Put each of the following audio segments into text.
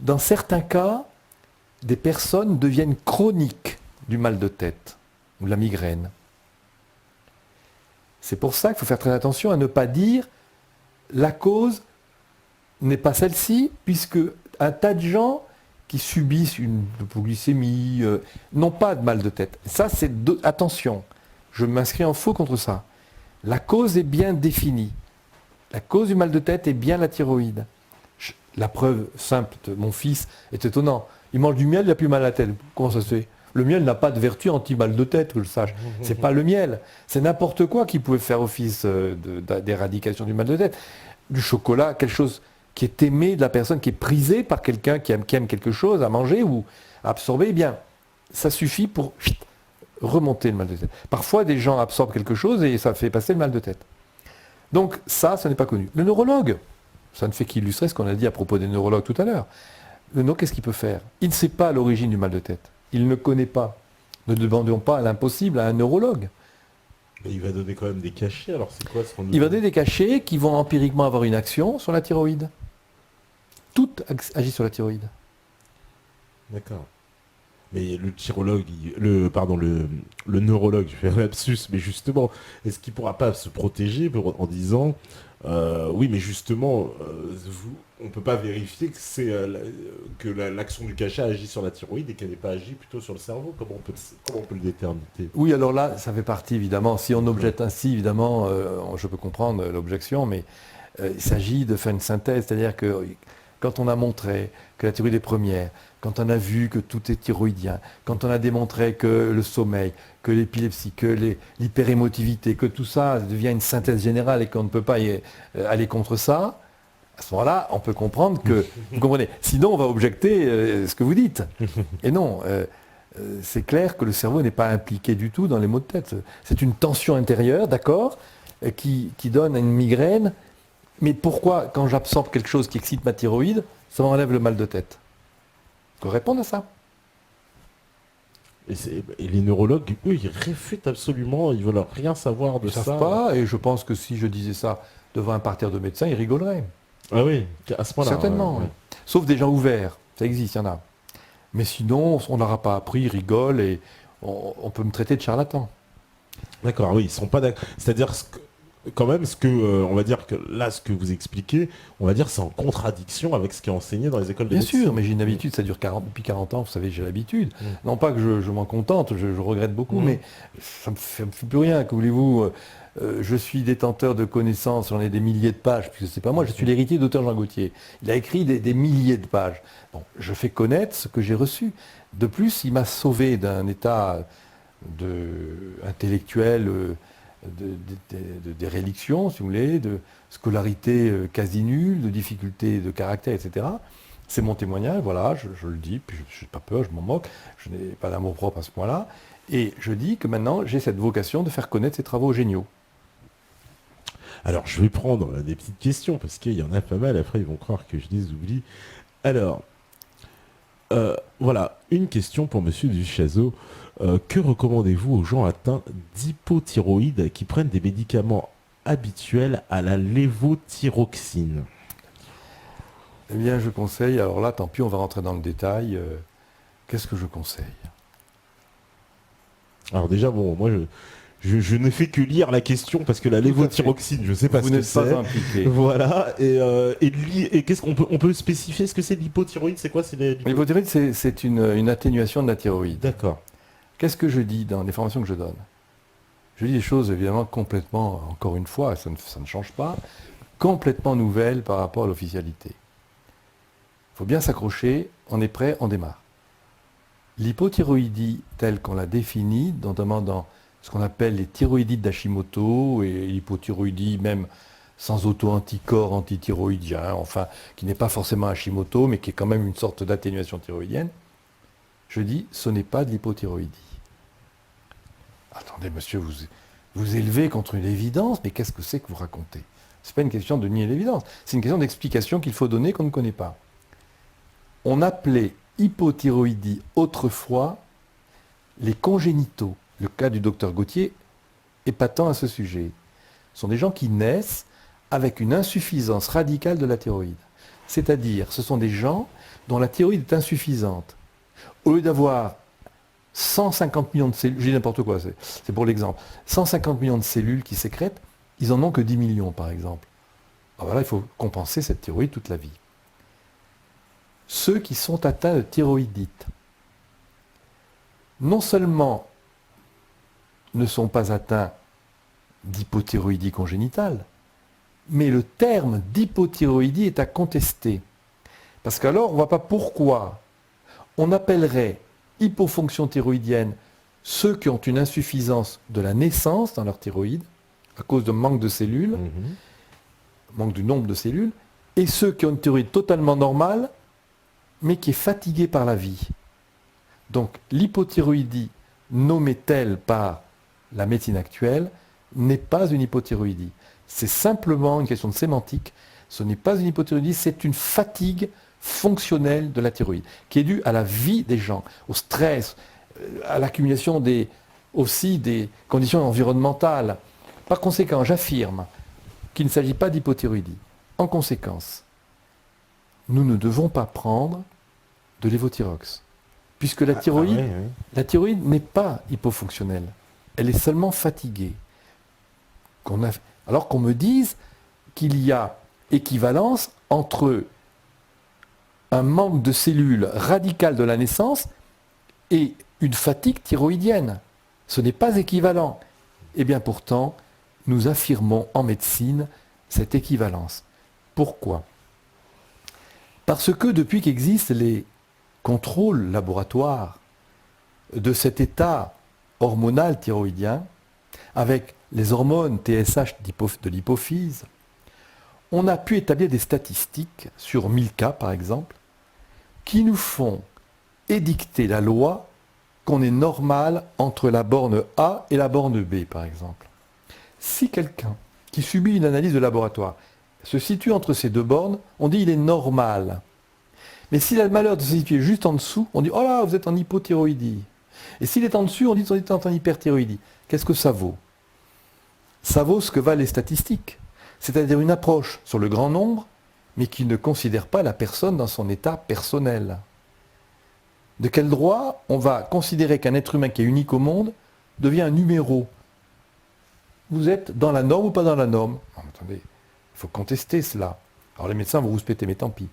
Dans certains cas, des personnes deviennent chroniques du mal de tête ou de la migraine. C'est pour ça qu'il faut faire très attention à ne pas dire la cause n'est pas celle-ci, puisque un tas de gens qui subissent une hypoglycémie n'ont pas de mal de tête. Ça, attention, je m'inscris en faux contre ça. La cause est bien définie. La cause du mal de tête est bien la thyroïde. La preuve simple de mon fils est étonnant. Il mange du miel, il n'a plus mal à la tête. Comment ça se fait? Le miel n'a pas de vertu anti-mal de tête, que je sache. C'est pas le miel. C'est n'importe quoi qui pouvait faire office d'éradication du mal de tête. Du chocolat, quelque chose qui est aimé de la personne, qui est prisé par quelqu'un qui aime quelque chose à manger ou à absorber, eh bien, ça suffit pour remonter le mal de tête. Parfois, des gens absorbent quelque chose et ça fait passer le mal de tête. Donc ça n'est pas connu. Le neurologue, ça ne fait qu'illustrer ce qu'on a dit à propos des neurologues tout à l'heure. Le neurologue, qu'est-ce qu'il peut faire? Il ne sait pas l'origine du mal de tête. Il ne connaît pas. Ne demandons pas à l'impossible à un neurologue. Mais il va donner quand même des cachets, alors c'est quoi ce qu'on... Il va donner des cachets qui vont empiriquement avoir une action sur la thyroïde. Tout agit sur la thyroïde. D'accord. Mais le tyrologue, le neurologue, je fais un lapsus, mais justement, est-ce qu'il ne pourra pas se protéger en disant oui, mais justement, on ne peut pas vérifier que l'action du cachet agit sur la thyroïde et qu'elle n'est pas agi plutôt sur le cerveau. Comment on peut le déterminer? Oui, alors là, ça fait partie, évidemment. Si on objecte ainsi, évidemment, je peux comprendre l'objection, mais il s'agit de faire une synthèse. C'est-à-dire que quand on a montré que la thyroïde est première, quand on a vu que tout est thyroïdien, quand on a démontré que le sommeil, que l'épilepsie, que l'hyperémotivité, que tout ça devient une synthèse générale et qu'on ne peut pas aller contre ça, à ce moment-là, on peut comprendre que... Vous comprenez? Sinon, on va objecter ce que vous dites. Et non, c'est clair que le cerveau n'est pas impliqué du tout dans les maux de tête. C'est une tension intérieure, d'accord, qui donne une migraine. Mais pourquoi, quand j'absorbe quelque chose qui excite ma thyroïde, ça m'enlève le mal de tête? Il faut répondre à ça. Et les neurologues, eux, ils réfutent absolument, ils veulent rien savoir de Ils ne ça. savent pas, et je pense que si je disais ça devant un parterre de médecins, ils rigoleraient. Ah oui, à ce point-là. Certainement, oui. Sauf des gens ouverts, ça existe, il y en a. Mais sinon, on n'aura pas appris, ils rigolent, et on peut me traiter de charlatan. D'accord, oui, ils sont pas d'accord. C'est-à-dire quand même on va dire que là, ce que vous expliquez, on va dire c'est en contradiction avec ce qui est enseigné dans les écoles de médecine. Bien sûr, mais j'ai une habitude, ça dure depuis 40 ans, vous savez, j'ai l'habitude. Non pas que je m'en contente, je regrette beaucoup, mais ça me fait plus rien, que voulez-vous. Je suis détenteur de connaissances, j'en ai des milliers de pages, puisque c'est pas moi, je suis l'héritier d'auteur Jean Gauthier. Il a écrit des milliers de pages. Bon, je fais connaître ce que j'ai reçu. De plus, il m'a sauvé d'un état intellectuel, de déréliction, si vous voulez, de scolarité quasi nulle, de difficultés de caractère, etc. C'est mon témoignage, voilà, je le dis, puis je n'ai pas peur, je m'en moque, je n'ai pas d'amour propre à ce point-là, et je dis que maintenant j'ai cette vocation de faire connaître ces travaux géniaux. Alors, je vais prendre des petites questions, parce qu'il y en a pas mal, après ils vont croire que je les oublie. Alors, voilà, une question pour Monsieur Duchazot. Que recommandez-vous aux gens atteints d'hypothyroïde qui prennent des médicaments habituels à la lévothyroxine? Eh bien, je conseille, alors là, tant pis, on va rentrer dans le détail. Qu'est-ce que je conseille? Alors déjà, bon, moi, je n'ai fait que lire la question parce que la lévothyroxine, je ne sais pas ce que c'est. Vous n'êtes pas impliqué. Voilà. Et qu'est-ce qu'on peut spécifier? Ce que c'est l'hypothyroïde? C'est quoi? L'hypothyroïde, c'est une atténuation de la thyroïde. D'accord. Qu'est-ce que je dis dans les formations que je donne? Je dis des choses évidemment complètement, encore une fois, ça ne change pas, complètement nouvelles par rapport à l'officialité. Il faut bien s'accrocher, on est prêt, on démarre. L'hypothyroïdie telle qu'on l'a définie, notamment dans ce qu'on appelle les thyroïdites d'Hashimoto et l'hypothyroïdie même sans auto-anticorps antithyroïdien, enfin, qui n'est pas forcément Hashimoto, mais qui est quand même une sorte d'atténuation thyroïdienne, je dis, ce n'est pas de l'hypothyroïdie. Attendez, monsieur, vous élevez contre une évidence, mais qu'est-ce que c'est que vous racontez? Ce n'est pas une question de nier l'évidence, c'est une question d'explication qu'il faut donner qu'on ne connaît pas. On appelait hypothyroïdie autrefois les congénitaux. Le cas du docteur Gauthier est patent à ce sujet. Ce sont des gens qui naissent avec une insuffisance radicale de la thyroïde. C'est-à-dire, ce sont des gens dont la thyroïde est insuffisante. Au lieu d'avoir 150 millions de cellules, je dis n'importe quoi, c'est pour l'exemple, 150 millions de cellules qui sécrètent, ils en ont que 10 millions par exemple. Alors là, il faut compenser cette thyroïde toute la vie. Ceux qui sont atteints de thyroïdite, non seulement ne sont pas atteints d'hypothyroïdie congénitale, mais le terme d'hypothyroïdie est à contester. Parce qu'alors, on ne voit pas pourquoi on appellerait hypofonction thyroïdienne ceux qui ont une insuffisance de la naissance dans leur thyroïde, à cause de manque de cellules, manque du nombre de cellules, et ceux qui ont une thyroïde totalement normale, mais qui est fatiguée par la vie. Donc l'hypothyroïdie, nommée telle par la médecine actuelle, n'est pas une hypothyroïdie. C'est simplement une question de sémantique. Ce n'est pas une hypothyroïdie, c'est une fatigue fonctionnelle de la thyroïde, qui est due à la vie des gens, au stress, à l'accumulation aussi des conditions environnementales. Par conséquent, j'affirme qu'il ne s'agit pas d'hypothyroïdie. En conséquence, nous ne devons pas prendre de lévothyrox, puisque la thyroïde n'est pas hypofonctionnelle. Elle est seulement fatiguée. Alors qu'on me dise qu'il y a équivalence entre un manque de cellules radical de la naissance et une fatigue thyroïdienne. Ce n'est pas équivalent. Eh bien pourtant, nous affirmons en médecine cette équivalence. Pourquoi ? Parce que depuis qu'existent les contrôles laboratoires de cet état hormonal thyroïdien, avec les hormones TSH de l'hypophyse, on a pu établir des statistiques sur 1000 cas par exemple, qui nous font édicter la loi qu'on est normal entre la borne A et la borne B par exemple. Si quelqu'un qui subit une analyse de laboratoire se situe entre ces deux bornes, on dit il est normal. Mais s'il a le malheur de se situer juste en dessous, on dit oh là, vous êtes en hypothyroïdie. Et s'il est en dessus, on dit vous êtes en hyperthyroïdie. Qu'est-ce que ça vaut ? Ça vaut ce que valent les statistiques, c'est-à-dire une approche sur le grand nombre, mais qui ne considère pas la personne dans son état personnel. De quel droit on va considérer qu'un être humain qui est unique au monde devient un numéro ? Vous êtes dans la norme ou pas dans la norme ? Non, attendez, il faut contester cela. Alors les médecins vont vous péter, mais tant pis.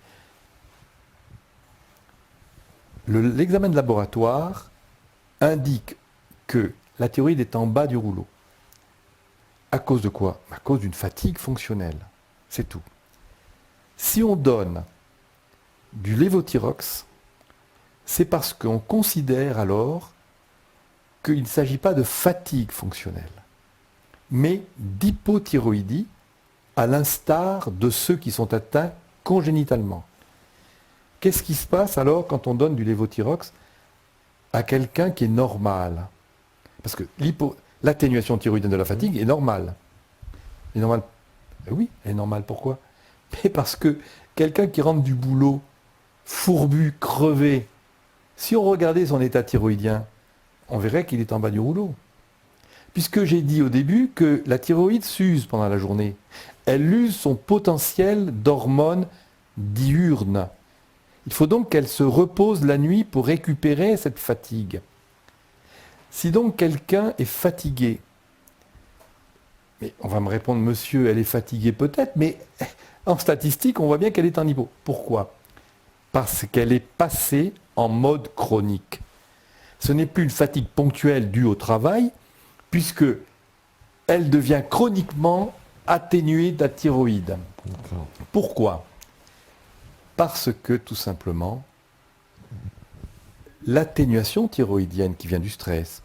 L'examen de laboratoire indique que la thyroïde est en bas du rouleau. À cause de quoi ? À cause d'une fatigue fonctionnelle. C'est tout. Si on donne du lévothyrox, c'est parce qu'on considère alors qu'il ne s'agit pas de fatigue fonctionnelle, mais d'hypothyroïdie, à l'instar de ceux qui sont atteints congénitalement. Qu'est-ce qui se passe alors quand on donne du lévothyrox à quelqu'un qui est normal ? Parce que l'atténuation thyroïdienne de la fatigue est normale. Elle est normale. Oui, elle est normale. Pourquoi ? Mais parce que quelqu'un qui rentre du boulot, fourbu, crevé, si on regardait son état thyroïdien, on verrait qu'il est en bas du rouleau. Puisque j'ai dit au début que la thyroïde s'use pendant la journée. Elle use son potentiel d'hormones diurnes. Il faut donc qu'elle se repose la nuit pour récupérer cette fatigue. Si donc quelqu'un est fatigué, mais on va me répondre, monsieur, elle est fatiguée peut-être, mais en statistique, on voit bien qu'elle est en hypo. Pourquoi ? Parce qu'elle est passée en mode chronique. Ce n'est plus une fatigue ponctuelle due au travail, puisque elle devient chroniquement atténuée de la thyroïde. Pourquoi ? Parce que, tout simplement, l'atténuation thyroïdienne qui vient du stress,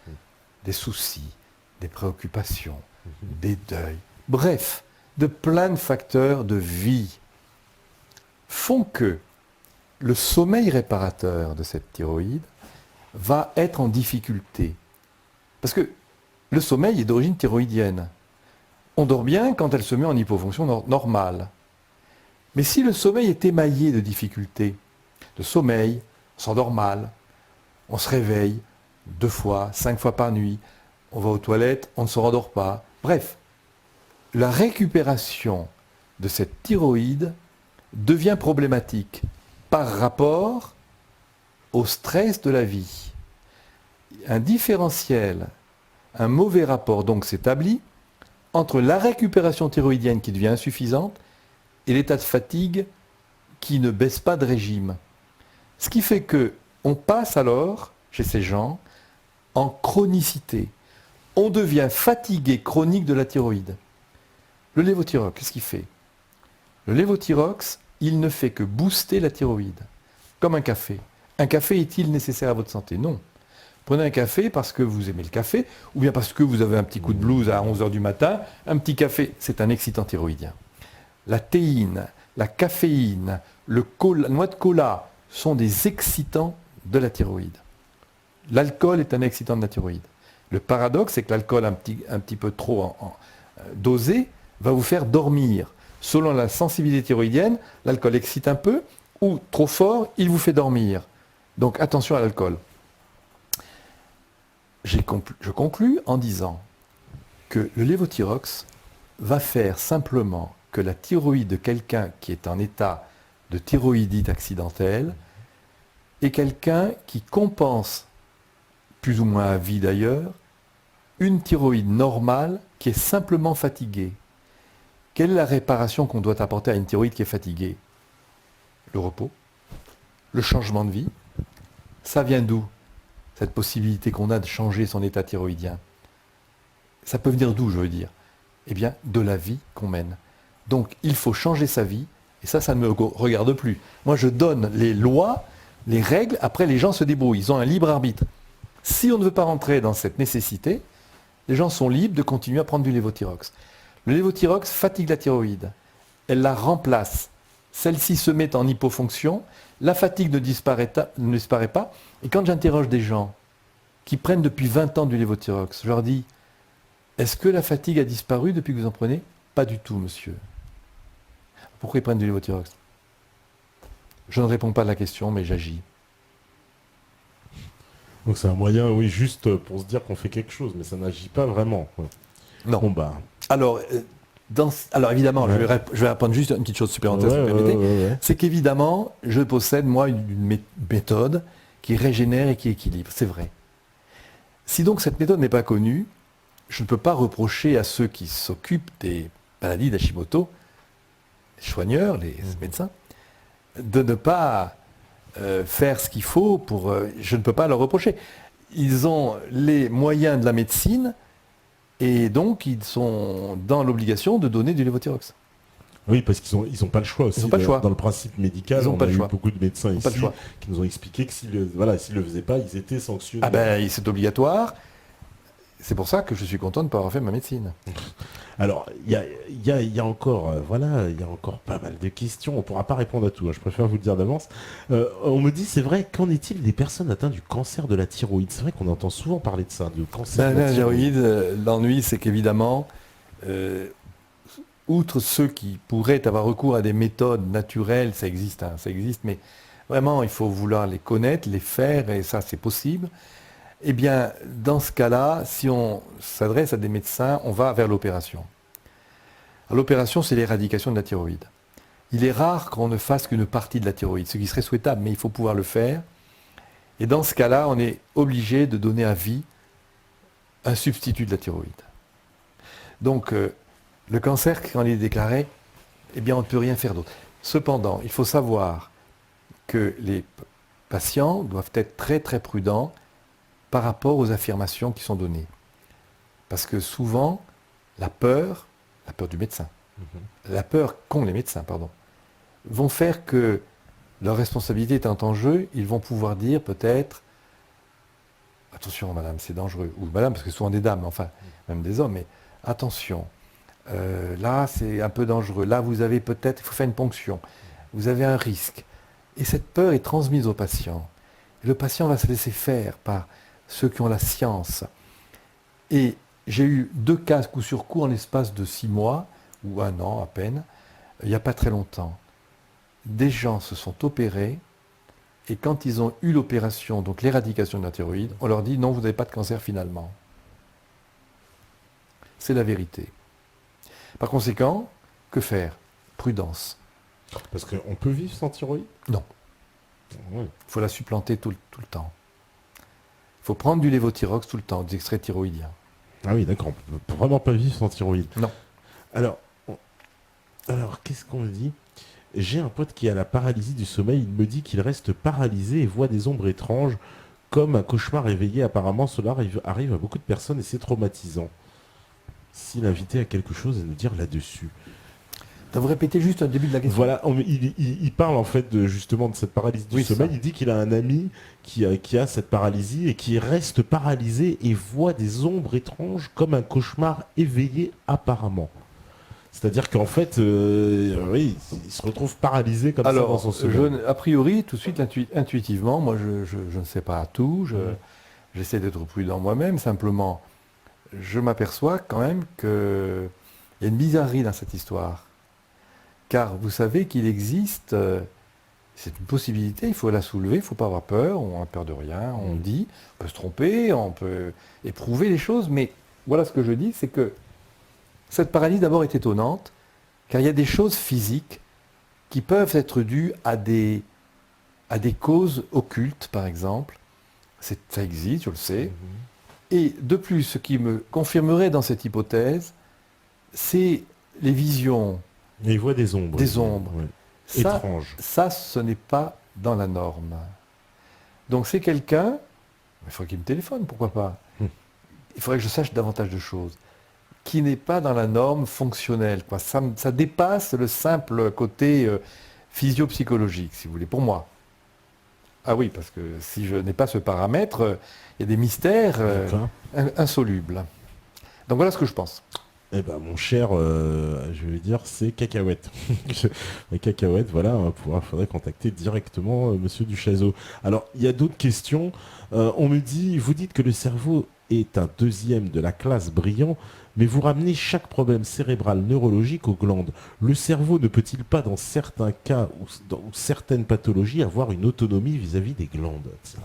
des soucis, des préoccupations, des deuils, bref, de plein de facteurs de vie, font que le sommeil réparateur de cette thyroïde va être en difficulté. Parce que le sommeil est d'origine thyroïdienne. On dort bien quand elle se met en hypofonction normale. Mais si le sommeil est émaillé de difficultés, de sommeil, on s'endort mal, on se réveille 2 fois, 5 fois par nuit, on va aux toilettes, on ne se rendort pas. Bref, la récupération de cette thyroïde devient problématique par rapport au stress de la vie. Un différentiel, un mauvais rapport donc s'établit entre la récupération thyroïdienne qui devient insuffisante et l'état de fatigue qui ne baisse pas de régime. Ce qui fait qu'on passe alors, chez ces gens, en chronicité. On devient fatigué chronique de la thyroïde. Le lévothyrox, qu'est-ce qu'il fait? Le lévothyrox, il ne fait que booster la thyroïde, comme un café. Un café est-il nécessaire à votre santé? Non. Prenez un café parce que vous aimez le café, ou bien parce que vous avez un petit coup de blues à 11 h du matin. Un petit café, c'est un excitant thyroïdien. La théine, la caféine, la noix de cola sont des excitants de la thyroïde. L'alcool est un excitant de la thyroïde. Le paradoxe, c'est que l'alcool un petit peu trop dosé va vous faire dormir. Selon la sensibilité thyroïdienne, l'alcool excite un peu, ou trop fort, il vous fait dormir. Donc attention à l'alcool. Je conclus en disant que le lévothyrox va faire simplement que la thyroïde de quelqu'un qui est en état de thyroïdite accidentelle est quelqu'un qui compense, plus ou moins à vie d'ailleurs, une thyroïde normale qui est simplement fatiguée. Quelle est la réparation qu'on doit apporter à une thyroïde qui est fatiguée? Le repos, le changement de vie. Ça vient d'où, cette possibilité qu'on a de changer son état thyroïdien? Ça peut venir d'où, je veux dire? Eh bien, de la vie qu'on mène. Donc, il faut changer sa vie, et ça ne me regarde plus. Moi, je donne les lois, les règles, après les gens se débrouillent, ils ont un libre arbitre. Si on ne veut pas rentrer dans cette nécessité, les gens sont libres de continuer à prendre du lévothyrox. Le lévothyrox fatigue la thyroïde, elle la remplace. Celle-ci se met en hypofonction, la fatigue ne disparaît pas, et quand j'interroge des gens qui prennent depuis 20 ans du lévothyrox, je leur dis, est-ce que la fatigue a disparu depuis que vous en prenez? Pas du tout, monsieur. Pourquoi ils prennent du lévothyrox? Je ne réponds pas à la question, mais j'agis. Donc c'est un moyen, oui, juste pour se dire qu'on fait quelque chose, mais ça n'agit pas vraiment. Non. Bon, bah. Alors évidemment, Ouais. je vais apprendre juste une petite chose supplémentaire, si vous permettez. Ouais. C'est qu'évidemment, je possède, moi, une méthode qui régénère et qui équilibre. C'est vrai. Si donc cette méthode n'est pas connue, je ne peux pas reprocher à ceux qui s'occupent des maladies d'Hashimoto, les soigneurs, les médecins, de ne pas faire ce qu'il faut pour... je ne peux pas leur reprocher. Ils ont les moyens de la médecine et donc ils sont dans l'obligation de donner du lévothyrox. Oui, parce qu'ils ont pas le choix aussi. Ils n'ont pas le choix. Dans le principe médical, Ils ont on pas a le eu choix. beaucoup de médecins Ils n'ont pas le ici choix. qui nous ont expliqué que s'ils le faisaient pas, ils étaient sanctionnés. Ah ben, c'est obligatoire. C'est pour ça que je suis content de ne pas avoir fait ma médecine. Alors, il y a encore, il y a encore pas mal de questions. On ne pourra pas répondre à tout, hein, je préfère vous le dire d'avance. On me dit, c'est vrai, qu'en est-il des personnes atteintes du cancer de la thyroïde? C'est vrai qu'on entend souvent parler de ça, du cancer de la thyroïde. L'ennui, c'est qu'évidemment, outre ceux qui pourraient avoir recours à des méthodes naturelles, ça existe, mais vraiment, il faut vouloir les connaître, les faire, et ça, c'est possible. Eh bien, dans ce cas-là, si on s'adresse à des médecins, on va vers l'opération. L'opération, c'est l'éradication de la thyroïde. Il est rare qu'on ne fasse qu'une partie de la thyroïde, ce qui serait souhaitable, mais il faut pouvoir le faire. Et dans ce cas-là, on est obligé de donner à vie un substitut de la thyroïde. Donc, le cancer, quand il est déclaré, eh bien, on ne peut rien faire d'autre. Cependant, il faut savoir que les patients doivent être très très prudents par rapport aux affirmations qui sont données. Parce que souvent, la peur du médecin, la peur qu'ont les médecins, vont faire que leur responsabilité étant en jeu, ils vont pouvoir dire peut-être « Attention madame, c'est dangereux » ou « Madame », parce que souvent des dames, enfin, même des hommes, mais « Attention, là c'est un peu dangereux, là vous avez peut-être, il faut faire une ponction, vous avez un risque. » Et cette peur est transmise au patient. Et le patient va se laisser faire par ceux qui ont la science. Et j'ai eu 2 cas coup sur coup en l'espace de 6 mois, ou 1 an à peine, il n'y a pas très longtemps. Des gens se sont opérés, et quand ils ont eu l'opération, donc l'éradication de la thyroïde, on leur dit non, vous n'avez pas de cancer finalement. C'est la vérité. Par conséquent, que faire? Prudence. Parce qu'on peut vivre sans thyroïde? Non. Ouais. Il faut la supplanter tout le temps. Il faut prendre du lévothyrox tout le temps, des extraits thyroïdiens. Ah oui, d'accord, on peut vraiment pas vivre sans thyroïde. Non. Alors, qu'est-ce qu'on me dit? J'ai un pote qui a la paralysie du sommeil, il me dit qu'il reste paralysé et voit des ombres étranges, comme un cauchemar éveillé. Apparemment, cela arrive à beaucoup de personnes et c'est traumatisant. S'il invitait à quelque chose à nous dire là-dessus. Vous répétez juste le début de la question. Voilà, il parle en fait justement de cette paralysie du sommeil. Ça. Il dit qu'il a un ami qui a cette paralysie et qui reste paralysé et voit des ombres étranges comme un cauchemar éveillé apparemment. C'est-à-dire qu'en fait, oui, il se retrouve paralysé comme ça dans son sommeil. A priori, tout de suite, intuitivement, moi je ne sais pas tout, j'essaie d'être prudent moi-même, simplement, je m'aperçois quand même qu'il y a une bizarrerie dans cette histoire. Car vous savez qu'il existe, c'est une possibilité, il faut la soulever, il ne faut pas avoir peur, on n'a peur de rien, on dit, on peut se tromper, on peut éprouver les choses, mais voilà ce que je dis, c'est que cette paralysie d'abord est étonnante, car il y a des choses physiques qui peuvent être dues à des causes occultes, par exemple. Ça existe, je le sais. Et de plus, ce qui me confirmerait dans cette hypothèse, c'est les visions. Et il voit des ombres. Des ombres. Ouais. Ça, Étranges. ça, ce n'est pas dans la norme. Donc c'est quelqu'un, il faudrait qu'il me téléphone, pourquoi pas. Il faudrait que je sache davantage de choses, qui n'est pas dans la norme fonctionnelle, quoi. Ça dépasse le simple côté physio-psychologique, si vous voulez, pour moi. Ah oui, parce que si je n'ai pas ce paramètre, il y a des mystères insolubles. Donc voilà ce que je pense. Eh ben, mon cher, je vais dire, c'est cacahuète. Les cacahuètes, voilà, il faudrait contacter directement Monsieur Duchazot. Alors, il y a d'autres questions. On me dit, vous dites que le cerveau est un deuxième de la classe brillant, mais vous ramenez chaque problème cérébral neurologique aux glandes. Le cerveau ne peut-il pas, dans certains cas ou dans certaines pathologies, avoir une autonomie vis-à-vis des glandes? Ça,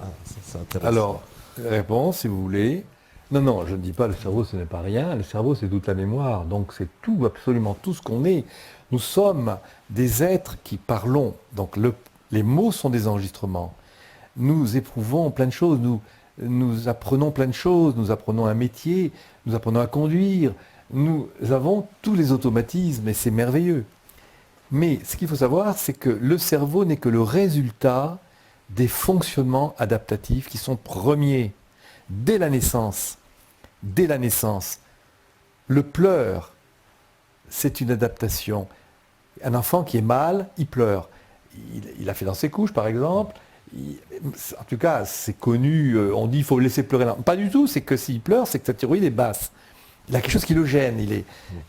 c'est intéressant. Alors, réponse, si vous voulez. Non, je ne dis pas le cerveau, ce n'est pas rien. Le cerveau, c'est toute la mémoire. Donc, c'est tout, absolument tout ce qu'on est. Nous sommes des êtres qui parlons. Donc, les mots sont des enregistrements. Nous éprouvons plein de choses. Nous apprenons plein de choses. Nous apprenons un métier. Nous apprenons à conduire. Nous avons tous les automatismes et c'est merveilleux. Mais ce qu'il faut savoir, c'est que le cerveau n'est que le résultat des fonctionnements adaptatifs qui sont premiers. Dès la naissance, le pleur, c'est une adaptation. Un enfant qui est mal, il pleure. Il a fait dans ses couches, par exemple. En tout cas, c'est connu, on dit qu'il faut laisser pleurer. Pas du tout, c'est que s'il pleure, c'est que sa thyroïde est basse. Il a quelque chose qui le gêne.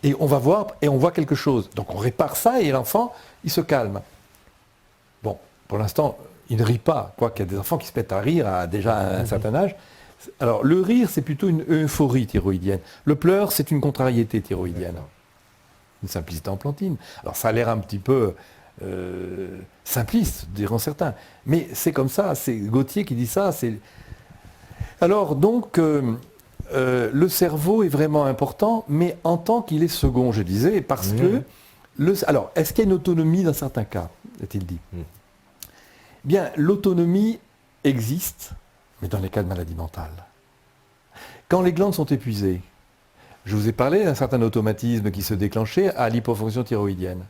Et on va voir, et on voit quelque chose. Donc on répare ça, et l'enfant, il se calme. Bon, pour l'instant, il ne rit pas. Quoiqu'il y a des enfants qui se mettent à rire à déjà un certain âge. Alors, le rire, c'est plutôt une euphorie thyroïdienne. Le pleur, c'est une contrariété thyroïdienne. Une simplicité enfantine. Alors, ça a l'air un petit peu simpliste, diront certains. Mais c'est comme ça, c'est Gautier qui dit ça. Alors, donc, le cerveau est vraiment important, mais en tant qu'il est second, je disais, parce que... Alors, est-ce qu'il y a une autonomie dans certains cas, a-t-il dit? Bien, l'autonomie existe, mais dans les cas de maladie mentale. Quand les glandes sont épuisées, je vous ai parlé d'un certain automatisme qui se déclenchait à l'hypofonction thyroïdienne.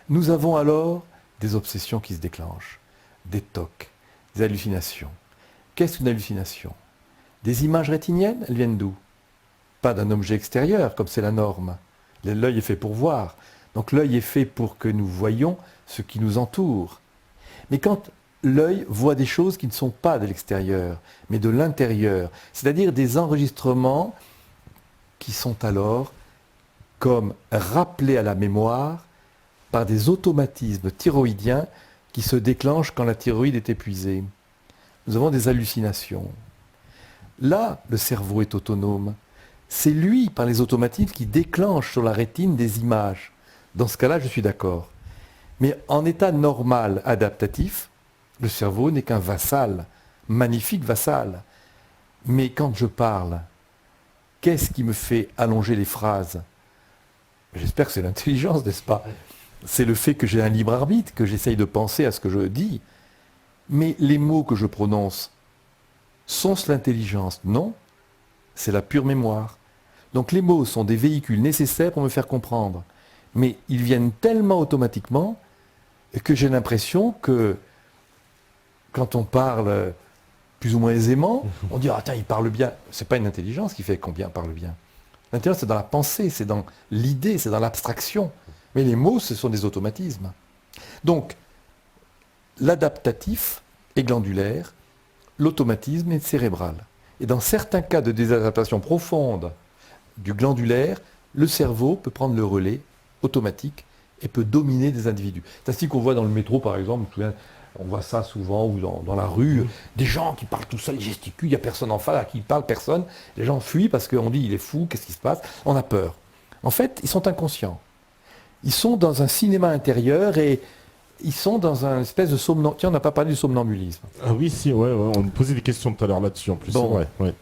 Nous avons alors des obsessions qui se déclenchent, des TOC, des hallucinations. Qu'est-ce qu'une hallucination? Des images rétiniennes, elles viennent d'où? Pas d'un objet extérieur, comme c'est la norme. L'œil est fait pour voir. Donc l'œil est fait pour que nous voyions ce qui nous entoure. Mais quand l'œil voit des choses qui ne sont pas de l'extérieur, mais de l'intérieur, c'est-à-dire des enregistrements qui sont alors comme rappelés à la mémoire par des automatismes thyroïdiens qui se déclenchent quand la thyroïde est épuisée. Nous avons des hallucinations. Là, le cerveau est autonome. C'est lui, par les automatismes, qui déclenche sur la rétine des images. Dans ce cas-là, je suis d'accord. Mais en état normal, adaptatif, le cerveau n'est qu'un vassal, magnifique vassal. Mais quand je parle, qu'est-ce qui me fait allonger les phrases? J'espère que c'est l'intelligence, n'est-ce pas? c'est le fait que j'ai un libre arbitre, que j'essaye de penser à ce que je dis. Mais les mots que je prononce, sont-ce l'intelligence? Non, c'est la pure mémoire. Donc les mots sont des véhicules nécessaires pour me faire comprendre. Mais ils viennent tellement automatiquement que j'ai l'impression que quand on parle plus ou moins aisément, on dit « Ah tiens, il parle bien ». Ce n'est pas une intelligence qui fait qu'on parle bien. L'intelligence, c'est dans la pensée, c'est dans l'idée, c'est dans l'abstraction. Mais les mots, ce sont des automatismes. Donc, l'adaptatif est glandulaire, l'automatisme est cérébral. Et dans certains cas de désadaptation profonde du glandulaire, le cerveau peut prendre le relais automatique et peut dominer des individus. C'est ainsi qu'on voit dans le métro, par exemple, on voit ça souvent, ou dans la rue, des gens qui parlent tout seuls, ils gesticulent, il n'y a personne en face, à qui ils parlent, personne. Les gens fuient parce qu'on dit il est fou, qu'est-ce qui se passe? On a peur. En fait, ils sont inconscients. Ils sont dans un cinéma intérieur et ils sont dans un espèce de somnambulisme. Tiens, on n'a pas parlé du somnambulisme. Ah oui, si, ouais, on me posait des questions tout à l'heure là-dessus en plus. Bon. Ouais.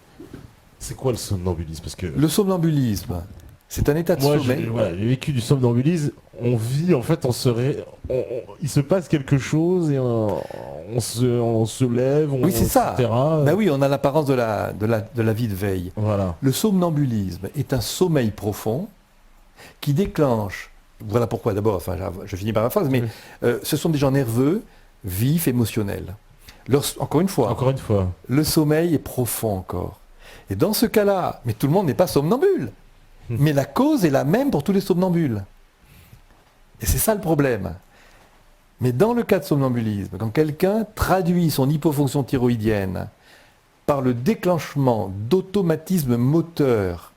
C'est quoi le somnambulisme? Parce que Le somnambulisme, c'est un état de moi, sommeil. j'ai vécu du somnambulisme. On vit, en fait, il se passe quelque chose et on se lève, Oui, c'est ça. etc. Ben oui, on a l'apparence de la vie de veille. Voilà. Le somnambulisme est un sommeil profond qui déclenche, voilà pourquoi d'abord, enfin je finis par ma phrase, mais ce sont des gens nerveux, vifs, émotionnels. Encore une fois, le sommeil est profond encore. Et dans ce cas-là, mais tout le monde n'est pas somnambule, mais la cause est la même pour tous les somnambules. Et c'est ça le problème. Mais dans le cas de somnambulisme, quand quelqu'un traduit son hypofonction thyroïdienne par le déclenchement d'automatismes moteurs,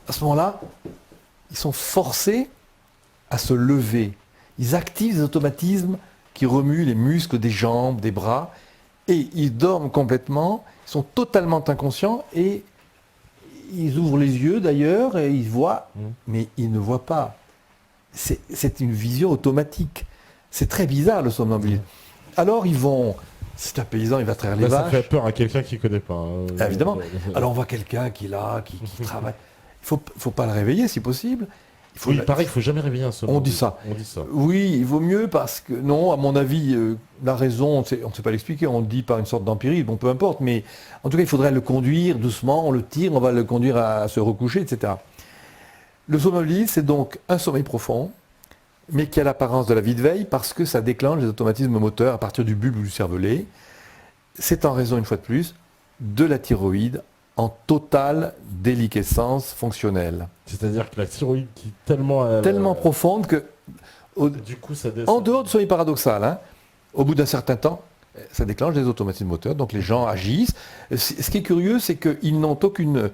à ce moment-là, ils sont forcés à se lever. Ils activent des automatismes qui remuent les muscles des jambes, des bras, et ils dorment complètement, ils sont totalement inconscients, et ils ouvrent les yeux d'ailleurs, et ils voient, mais ils ne voient pas. C'est une vision automatique. C'est très bizarre le somnambulisme. Alors ils vont, c'est un paysan, il va traire les vaches. Ça fait peur à quelqu'un qui ne connaît pas. Évidemment. Alors on voit quelqu'un qui est là, qui travaille. Il ne faut pas le réveiller si possible. Il paraît qu'il ne faut jamais réveiller un somnambule. On dit ça. Oui, il vaut mieux parce que, non, à mon avis, la raison, on ne sait pas l'expliquer, on le dit par une sorte d'empirisme, bon, peu importe, mais en tout cas, il faudrait le conduire doucement, on le tire, on va le conduire à se recoucher, etc. Le somnambulisme, c'est donc un sommeil profond, mais qui a l'apparence de la vie de veille parce que ça déclenche les automatismes moteurs à partir du bulbe ou du cervelet. C'est en raison, une fois de plus, de la thyroïde en totale déliquescence fonctionnelle. C'est-à-dire que la thyroïde qui est tellement profonde que, du coup, ça descend. En dehors du sommeil paradoxal, hein, au bout d'un certain temps, ça déclenche des automatismes moteurs, donc les gens agissent. Ce qui est curieux, c'est qu'ils n'ont aucune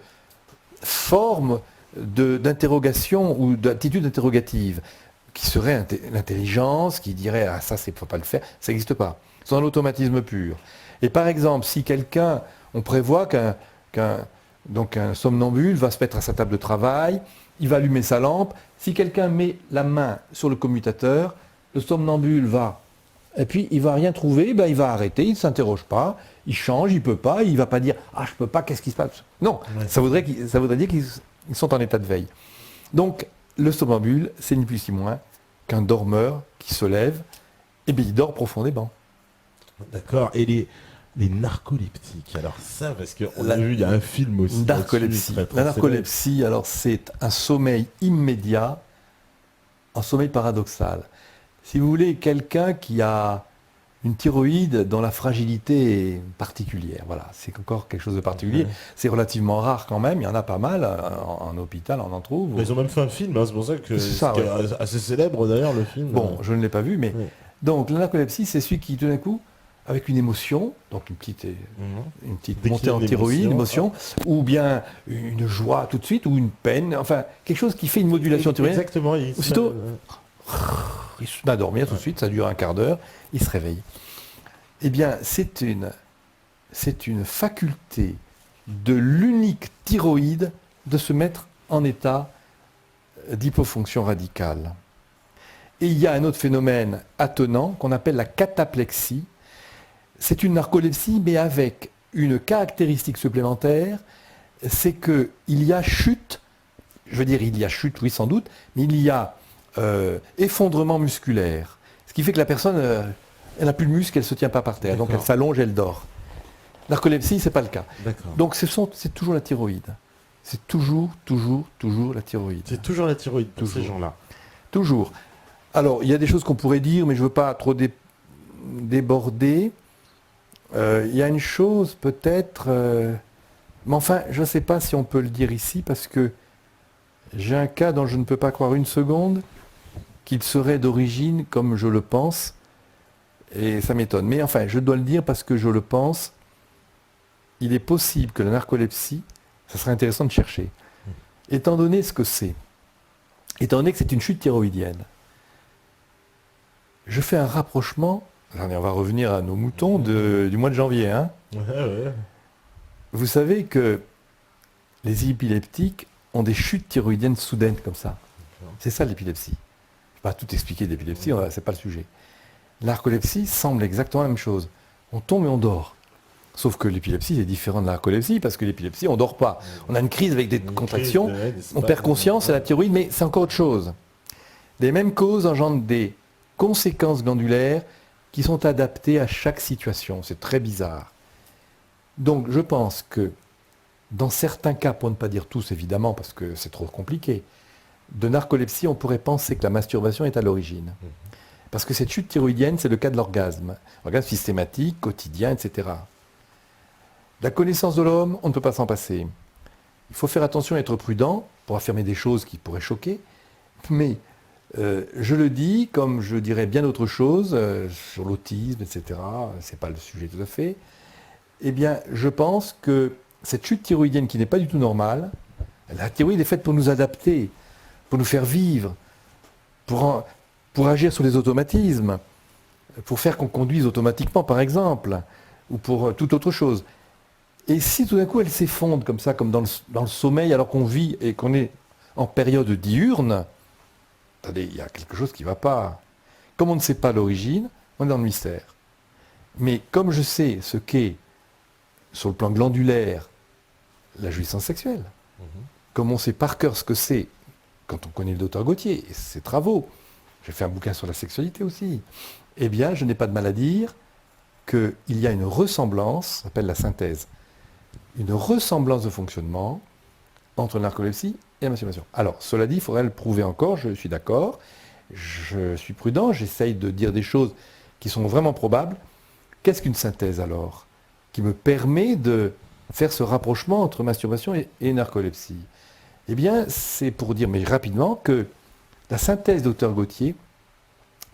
forme d'interrogation ou d'attitude interrogative qui serait l'intelligence, qui dirait « Ah, ça, il ne faut pas le faire », ça n'existe pas. Ils sont dans l'automatisme pur. Et par exemple, si on prévoit qu'un somnambule va se mettre à sa table de travail, il va allumer sa lampe, si quelqu'un met la main sur le commutateur, le somnambule va, et puis il ne va rien trouver, ben il va arrêter, il ne s'interroge pas, il change, il ne peut pas, il ne va pas dire « Ah, je ne peux pas, qu'est-ce qui se passe ?» Non, ça voudrait dire qu'ils sont en état de veille. Donc, le somnambule, c'est ni plus ni moins qu'un dormeur qui se lève, et bien il dort profondément. D'accord, et les narcoleptiques, alors ça, parce qu'on a vu, il y a un film aussi. Narcolepsie. La narcolepsie, alors c'est un sommeil immédiat, un sommeil paradoxal. Si vous voulez, quelqu'un qui a une thyroïde dont la fragilité est particulière, voilà, c'est encore quelque chose de particulier. C'est relativement rare quand même, il y en a pas mal, en hôpital on en trouve. Mais ils ont même fait un film, hein, c'est pour ça que c'est assez célèbre d'ailleurs le film. Bon, je ne l'ai pas vu, mais... Oui. Donc la narcolepsie, c'est celui qui tout d'un coup, avec une émotion, donc une petite montée en thyroïde, une émotion, ou bien une joie tout de suite, ou une peine, enfin quelque chose qui fait une modulation thyroïdienne. Exactement. Aussitôt, il se met à dormir tout de suite, ça dure un quart d'heure, il se réveille. Eh bien, c'est une faculté de l'unique thyroïde de se mettre en état d'hypofonction radicale. Et il y a un autre phénomène attenant qu'on appelle la cataplexie. C'est une narcolepsie, mais avec une caractéristique supplémentaire, c'est qu'il y a chute, je veux dire il y a chute, oui sans doute, mais il y a effondrement musculaire. Ce qui fait que la personne, elle n'a plus de muscle, elle ne se tient pas par terre. Donc elle D'accord. s'allonge, elle dort. Narcolepsie, ce n'est pas le cas. D'accord. Donc c'est toujours la thyroïde. C'est toujours la thyroïde. C'est toujours la thyroïde pour ces Toujours. gens-là. Toujours. Alors, il y a des choses qu'on pourrait dire, mais je ne veux pas trop déborder. Il y a une chose, peut-être... mais enfin, je ne sais pas si on peut le dire ici, parce que j'ai un cas dont je ne peux pas croire une seconde, qu'il serait d'origine, comme je le pense, et ça m'étonne. Mais enfin, je dois le dire parce que je le pense. Il est possible que la narcolepsie, ça serait intéressant de chercher, étant donné ce que c'est, étant donné que c'est une chute thyroïdienne, je fais un rapprochement, on va revenir à nos moutons du mois de janvier. Hein. Ouais. Vous savez que les épileptiques ont des chutes thyroïdiennes soudaines comme ça. C'est ça l'épilepsie. Je ne vais pas tout expliquer de l'épilepsie, ce n'est pas le sujet. La narcolepsie semble exactement la même chose. On tombe et on dort. Sauf que l'épilepsie est différent de la narcolepsie, parce que l'épilepsie, on ne dort pas. On a une crise avec des contractions, on perd conscience, c'est la thyroïde, mais c'est encore autre chose. Les mêmes causes engendrent des conséquences glandulaires qui sont adaptées à chaque situation. C'est très bizarre. Donc je pense que dans certains cas, pour ne pas dire tous évidemment, parce que c'est trop compliqué, de narcolepsie, on pourrait penser que la masturbation est à l'origine. Parce que cette chute thyroïdienne, c'est le cas de l'orgasme. Orgasme systématique, quotidien, etc. La connaissance de l'homme, on ne peut pas s'en passer. Il faut faire attention à être prudent pour affirmer des choses qui pourraient choquer, mais je le dis comme je dirais bien autre chose sur l'autisme, etc. Ce n'est pas le sujet tout à fait. Eh bien, je pense que cette chute thyroïdienne qui n'est pas du tout normale, la thyroïde est faite pour nous adapter, pour nous faire vivre, pour agir sur les automatismes, pour faire qu'on conduise automatiquement, par exemple, ou pour toute autre chose. Et si tout d'un coup elle s'effondre comme ça, comme dans le sommeil, alors qu'on vit et qu'on est en période diurne, attendez, il y a quelque chose qui ne va pas. Comme on ne sait pas l'origine, on est dans le mystère. Mais comme je sais ce qu'est, sur le plan glandulaire, la jouissance sexuelle, comme on sait par cœur ce que c'est, quand on connaît le docteur Gauthier et ses travaux, j'ai fait un bouquin sur la sexualité aussi, eh bien, je n'ai pas de mal à dire qu'il y a une ressemblance, ça s'appelle la synthèse, une ressemblance de fonctionnement entre la narcolepsie et la masturbation. Alors, cela dit, il faudrait le prouver encore, je suis d'accord, je suis prudent, j'essaye de dire des choses qui sont vraiment probables. Qu'est-ce qu'une synthèse alors, qui me permet de faire ce rapprochement entre masturbation et narcolepsie? Eh bien, c'est pour dire, mais rapidement, que la synthèse Dr Gauthier,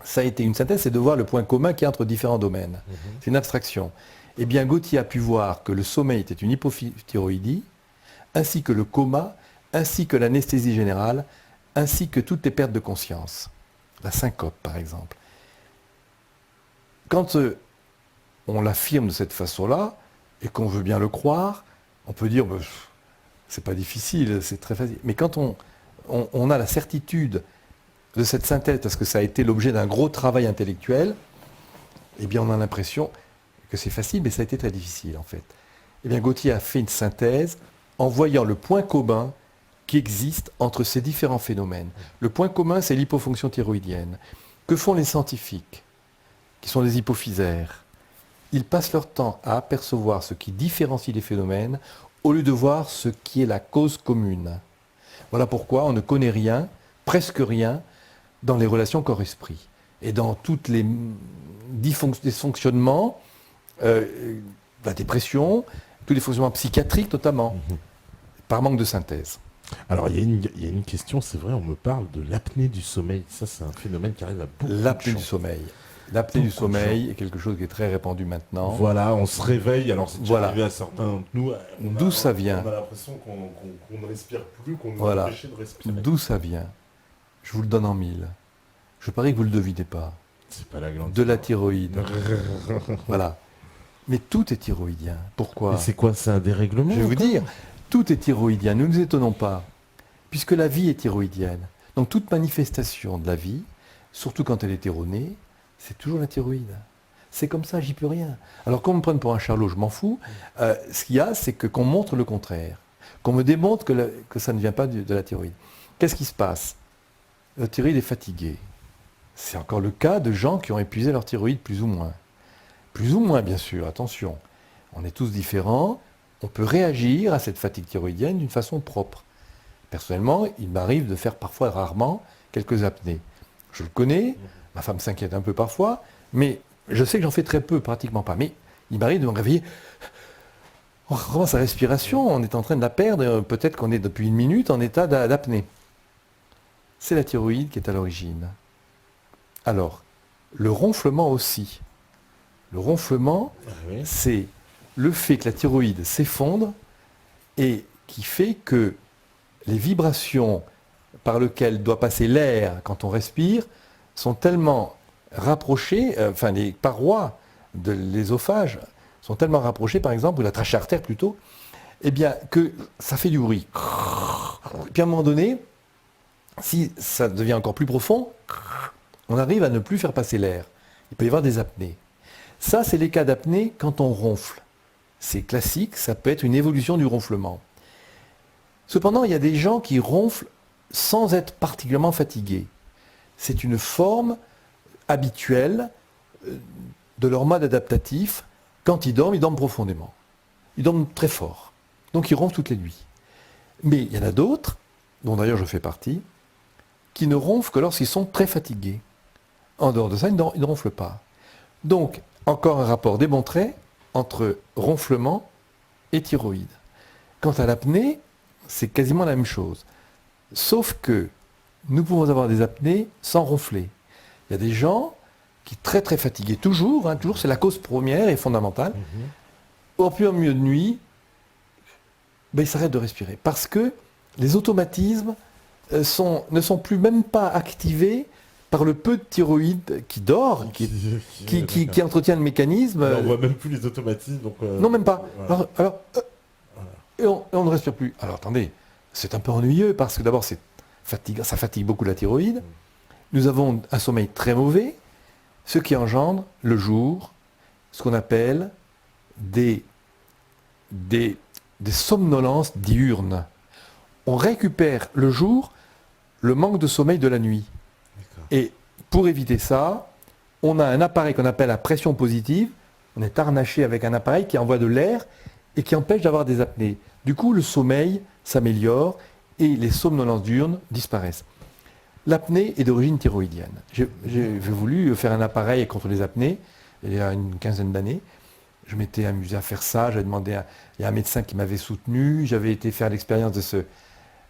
ça a été une synthèse, c'est de voir le point commun qu'il y a entre différents domaines. C'est une abstraction. Eh bien, Gauthier a pu voir que le sommeil était une hypothyroïdie, ainsi que le coma, ainsi que l'anesthésie générale, ainsi que toutes les pertes de conscience. La syncope, par exemple. Quand on l'affirme de cette façon-là, et qu'on veut bien le croire, on peut dire, c'est pas difficile, c'est très facile. Mais quand on a la certitude de cette synthèse, parce que ça a été l'objet d'un gros travail intellectuel, eh bien on a l'impression que c'est facile, mais ça a été très difficile en fait. Eh bien Gauthier a fait une synthèse en voyant le point commun qui existe entre ces différents phénomènes. Le point commun, c'est l'hypofonction thyroïdienne. Que font les scientifiques, qui sont des hypophysaires? Ils passent leur temps à apercevoir ce qui différencie les phénomènes au lieu de voir ce qui est la cause commune. Voilà pourquoi on ne connaît rien, presque rien, dans les relations corps-esprit et dans toutes les dysfonctionnements, la dépression, tous les fonctionnements psychiatriques notamment, par manque de synthèse. Alors, il y a une question, c'est vrai, on me parle de l'apnée du sommeil. Ça, c'est un phénomène qui arrive à beaucoup de L'apnée gens. du sommeil. L'apnée du sommeil est quelque chose qui est très répandu maintenant. Voilà, on se réveille, alors c'est déjà Voilà. arrivé à certains d'entre nous. D'où ça vient? On a l'impression qu'on ne respire plus, qu'on nous a Voilà. empêché de respirer. D'où ça vient? Je vous le donne en mille. Je parie que vous ne le devinez pas. C'est pas la glande. De la thyroïde. Voilà. Mais tout est thyroïdien. Pourquoi? Et c'est quoi, c'est un dérèglement? Je vais vous encore dire, tout est thyroïdien. Ne nous étonnons pas, puisque la vie est thyroïdienne. Donc toute manifestation de la vie, surtout quand elle est erronée, c'est toujours la thyroïde. C'est comme ça, j'y peux rien. Alors qu'on me prenne pour un charlot, je m'en fous. Ce qu'il y a, c'est qu'on montre le contraire. Qu'on me démontre que ça ne vient pas de la thyroïde. Qu'est-ce qui se passe? le thyroïde est fatigué. C'est encore le cas de gens qui ont épuisé leur thyroïde plus ou moins. Plus ou moins, bien sûr, attention. On est tous différents. On peut réagir à cette fatigue thyroïdienne d'une façon propre. Personnellement, il m'arrive de faire parfois, rarement, quelques apnées. Je le connais, ma femme s'inquiète un peu parfois, mais je sais que j'en fais très peu, pratiquement pas. Mais il m'arrive de me réveiller. On recommence la respiration, on est en train de la perdre, peut-être qu'on est depuis une minute en état d'apnée. C'est la thyroïde qui est à l'origine. Alors, le ronflement aussi. Le ronflement, c'est le fait que la thyroïde s'effondre et qui fait que les vibrations par lesquelles doit passer l'air quand on respire sont tellement rapprochées, les parois de l'ésophage sont tellement rapprochées, par exemple, ou la trachée artère plutôt, eh bien, que ça fait du bruit. Puis à un moment donné, si ça devient encore plus profond, on arrive à ne plus faire passer l'air. Il peut y avoir des apnées. Ça, c'est les cas d'apnée quand on ronfle. C'est classique, ça peut être une évolution du ronflement. Cependant, il y a des gens qui ronflent sans être particulièrement fatigués. C'est une forme habituelle de leur mode adaptatif. Quand ils dorment profondément. Ils dorment très fort. Donc ils ronflent toutes les nuits. Mais il y en a d'autres, dont d'ailleurs je fais partie, qui ne ronflent que lorsqu'ils sont très fatigués. En dehors de ça, ils ne ronflent pas. Donc, encore un rapport démontré entre ronflement et thyroïde. Quant à l'apnée, c'est quasiment la même chose. Sauf que nous pouvons avoir des apnées sans ronfler. Il y a des gens qui sont très très fatigués, toujours c'est la cause première et fondamentale. Au plus en milieu de nuit, ils s'arrêtent de respirer. Parce que les automatismes ne sont plus même pas activés par le peu de thyroïde qui dort, qui entretient le mécanisme. Alors, on voit même plus les automatismes. Donc, non, même pas. Voilà. Et on ne respire plus. Alors attendez, c'est un peu ennuyeux parce que d'abord ça fatigue beaucoup la thyroïde. Nous avons un sommeil très mauvais, ce qui engendre le jour ce qu'on appelle des somnolences diurnes. On récupère le jour le manque de sommeil de la nuit. Et pour éviter ça, on a un appareil qu'on appelle la pression positive. On est harnaché avec un appareil qui envoie de l'air et qui empêche d'avoir des apnées. Du coup, le sommeil s'améliore et les somnolences diurnes disparaissent. L'apnée est d'origine thyroïdienne. J'ai voulu faire un appareil contre les apnées il y a une quinzaine d'années. Je m'étais amusé à faire ça. J'avais demandé il y a un médecin qui m'avait soutenu. J'avais été faire l'expérience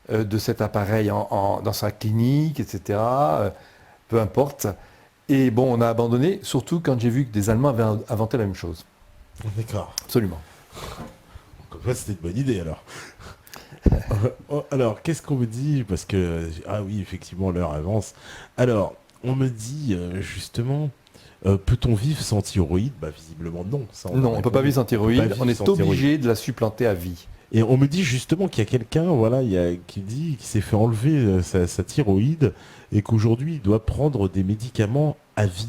de cet appareil dans sa clinique, etc. Peu importe. Et bon, on a abandonné, surtout quand j'ai vu que des Allemands avaient inventé la même chose. D'accord. Absolument. Comme ça, c'était une bonne idée alors. Alors, qu'est-ce qu'on me dit? Parce que, ah oui, effectivement, l'heure avance. Alors, on me dit, justement, peut-on vivre sans thyroïde? Visiblement non. Ça, non, on ne peut pas vivre sans thyroïde. On est obligé de la supplanter à vie. Et on me dit justement qu'il y a quelqu'un qui s'est fait enlever sa thyroïde et qu'aujourd'hui, il doit prendre des médicaments à vie.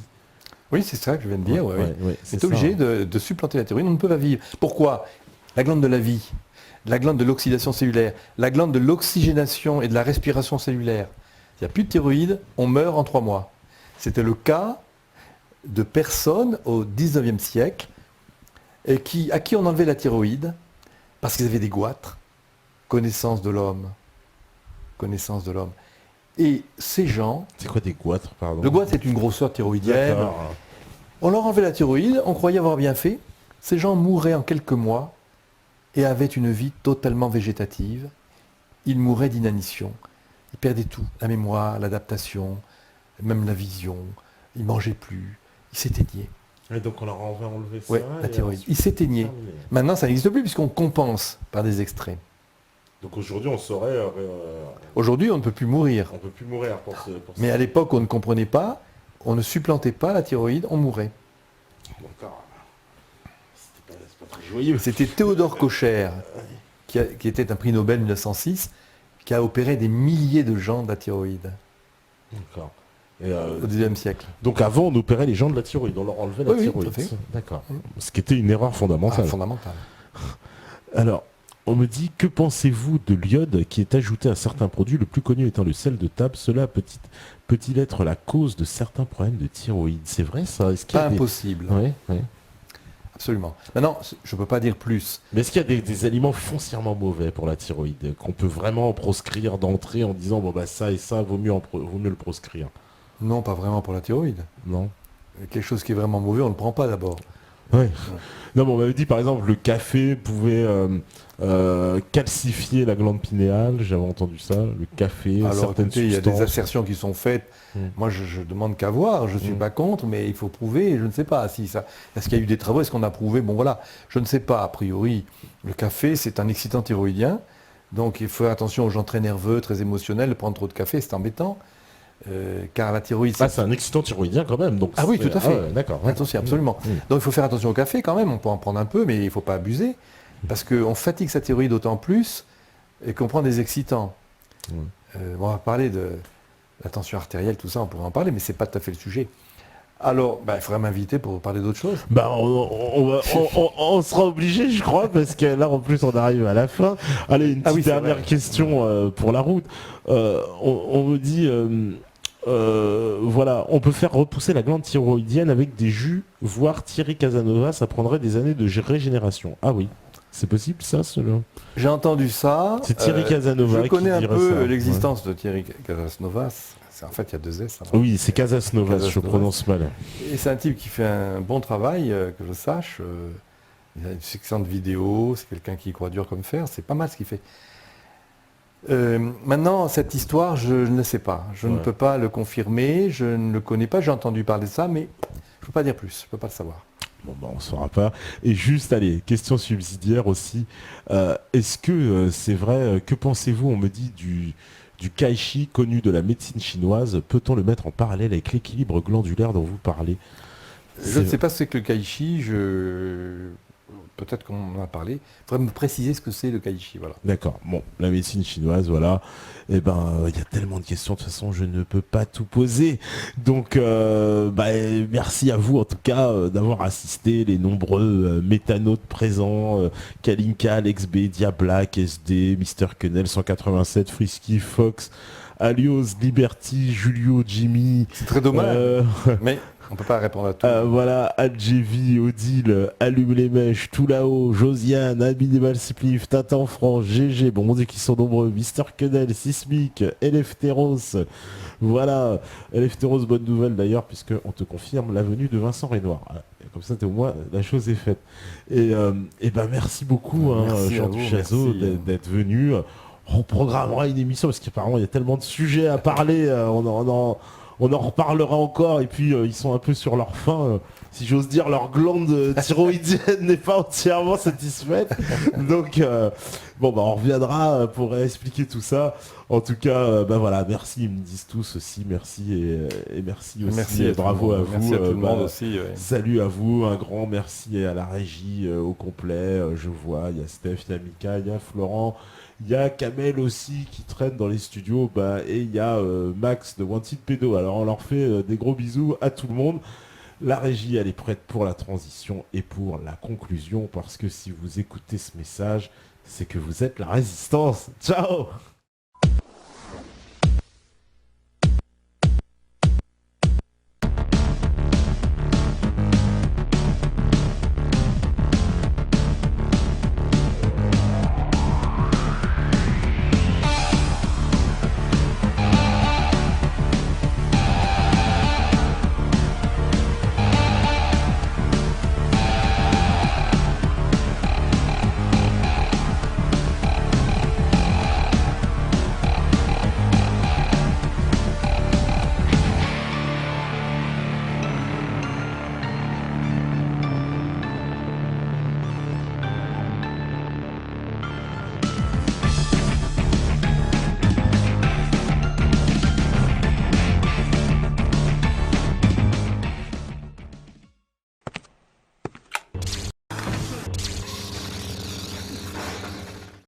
Oui, c'est ça que je viens de dire. Ouais, c'est obligé de supplanter la thyroïde. On ne peut pas vivre. Pourquoi? La glande de la vie, la glande de l'oxydation cellulaire, la glande de l'oxygénation et de la respiration cellulaire. S'il n'y a plus de thyroïde, on meurt en 3 mois. C'était le cas de personnes au 19e siècle à qui on enlevait la thyroïde parce qu'ils avaient des goitres. Connaissance de l'homme. Connaissance de l'homme. Et ces gens... C'est quoi des goitres, pardon? Le goitre, c'est une grosseur thyroïdienne. D'accord. On leur enlevait la thyroïde, on croyait avoir bien fait. Ces gens mouraient en quelques mois et avaient une vie totalement végétative. Ils mouraient d'inanition. Ils perdaient tout, la mémoire, l'adaptation, même la vision. Ils ne mangeaient plus, ils s'éteignaient. Et donc on leur a enlevé ça. Oui, la thyroïde. Ils s'éteignaient. Maintenant, ça n'existe plus puisqu'on compense par des extraits. Donc aujourd'hui, on saurait... Aujourd'hui, on ne peut plus mourir. On ne peut plus mourir pour ça. Mais à l'époque, on ne comprenait pas, on ne supplantait pas la thyroïde, on mourait. D'accord. C'est pas très joyeux. C'était Théodore Kocher, qui était un prix Nobel 1906, qui a opéré des milliers de gens de la thyroïde. D'accord. Au XIXe siècle. Donc avant, on opérait les gens de la thyroïde, on leur enlevait la thyroïde. Oui, tout à fait. D'accord. Ce qui était une erreur fondamentale. Fondamentale. Alors, On me dit, que pensez-vous de l'iode qui est ajouté à certains produits, le plus connu étant le sel de table? Cela peut-il être la cause de certains problèmes de thyroïde? C'est vrai ça? Est-ce qu'il y Pas a des... impossible. Ouais, ouais. Absolument. Maintenant, je ne peux pas dire plus. Mais est-ce qu'il y a des aliments foncièrement mauvais pour la thyroïde qu'on peut vraiment proscrire d'entrée en disant bon bah ça et ça vaut mieux le proscrire? Non, pas vraiment pour la thyroïde. Non. Quelque chose qui est vraiment mauvais, on ne le prend pas d'abord. Ouais. Non, mais on m'avait dit par exemple le café pouvait calcifier la glande pinéale. J'avais entendu ça. Le café, Alors certaines écoutez, il y a des substances. assertions qui sont faites. Moi, je demande qu'à voir. Je ne suis pas contre, mais il faut prouver. Je ne sais pas si ça. Est-ce qu'il y a eu des travaux? Est-ce qu'on a prouvé? Bon, voilà. Je ne sais pas. A priori, le café, c'est un excitant thyroïdien. Donc, il faut faire attention aux gens très nerveux, très émotionnels. Prendre trop de café, c'est embêtant. Car la thyroïde, Ah, c'est un excitant thyroïdien quand même. Donc ah oui, tout à fait. ouais, d'accord. Ouais. Attention, absolument. Donc il faut faire attention au café quand même, on peut en prendre un peu, mais il ne faut pas abuser, parce qu'on fatigue sa thyroïde d'autant plus et qu'on prend des excitants. On va parler de la tension artérielle, tout ça, on pourrait en parler, mais ce n'est pas tout à fait le sujet. Alors, il faudrait m'inviter pour parler d'autre chose. Bah, on sera obligé, je crois, parce que là, en plus, on arrive à la fin. Allez, une petite dernière question pour la route. On me dit... voilà, on peut faire repousser la glande thyroïdienne avec des jus, voire Thierry Casanova, ça prendrait des années de régénération. Ah oui, c'est possible ça, selon... J'ai entendu ça. C'est Thierry Casanova Je connais qui un dirait peu ça. l'existence de Thierry Casanova. En fait, il y a 2 S. Hein. Oui, c'est Casasnovas, je Casasnovas. prononce mal. Et c'est un type qui fait un bon travail, que je sache. Il a une section de vidéos, c'est quelqu'un qui croit dur comme fer, c'est pas mal ce qu'il fait. Maintenant, cette histoire, je ne le sais pas. Je ne peux pas le confirmer, je ne le connais pas, j'ai entendu parler de ça, mais je ne peux pas dire plus, je ne peux pas le savoir. Bon, bah, on ne saura pas. Et juste, allez, question subsidiaire aussi. Est-ce que c'est vrai, que pensez-vous, on me dit, du kaishi connu de la médecine chinoise? Peut-on le mettre en parallèle avec l'équilibre glandulaire dont vous parlez? Je ne sais pas ce que c'est que le kaishi, peut-être qu'on en a parlé. Il faudrait me préciser ce que c'est le kaishi, voilà. D'accord, bon, la médecine chinoise, voilà. Eh ben, il y a tellement de questions, de toute façon, je ne peux pas tout poser. Donc, merci à vous, en tout cas, d'avoir assisté, les nombreux métanautes présents, Kalinka, Alex B, Diablack, SD, Mister Quenel, 187, Frisky, Fox, Alios, Liberty, Julio, Jimmy. C'est très dommage, mais on ne peut pas répondre à tout. Voilà, Adjevi, Odile, Allume les mèches, tout là-haut, Josiane, Abidebal Spliff, Tintin France, GG, bon on dit qu'ils sont nombreux, Mister Quenel, Sismic, Eleftheros, voilà, Eleftheros, bonne nouvelle d'ailleurs, puisqu'on te confirme la venue de Vincent Renoir. Voilà. Comme ça, au moins, la chose est faite. Et merci beaucoup, Jean Duchazot, d'être venu. On programmera une émission, parce qu'apparemment, il y a tellement de sujets à parler, on en reparlera encore, et puis ils sont un peu sur leur fin. Si j'ose dire, leur glande thyroïdienne n'est pas entièrement satisfaite. Donc, on reviendra pour expliquer tout ça. En tout cas, voilà, merci, ils me disent tous aussi, merci et merci aussi. Merci et bravo à vous. Merci à tout le monde aussi. Ouais. Salut à vous, un grand merci à la régie au complet. Je vois, il y a Steph, il y a Mika, il y a Florent. Il y a Kamel aussi qui traîne dans les studios, et il y a Max de Wanted Pedo. Alors on leur fait des gros bisous à tout le monde. La régie, elle est prête pour la transition et pour la conclusion, parce que si vous écoutez ce message, c'est que vous êtes la résistance. Ciao!